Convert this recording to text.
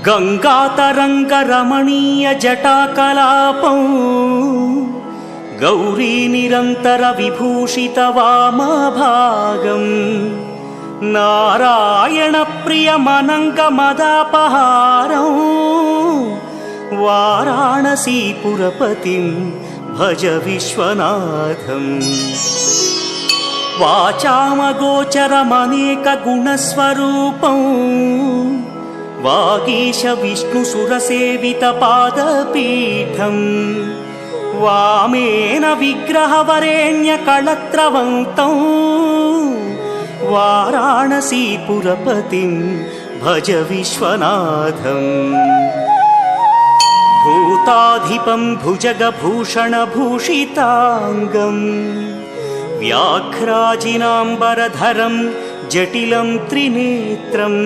गङ्गातरङ्गरमणीय जटाकलापं गौरी निरन्तर विभूषित वामभागं नारायण प्रियमनङ्गमदापहारं वाराणसीपुरपतिं भज विश्वनाथम्। वाचामगोचरमनेकगुणस्वरूपं वागीश विष्णुसुरसेवितपादपीठं वामेन विग्रहवरेण्यकळत्रवन्तं वाराणसीपुरपतिं भज विश्वनाथम्। भूताधिपं भुजगभूषणभूषिताङ्गं व्याघ्राजिनाम्बरधरं जटिलं त्रिनेत्रं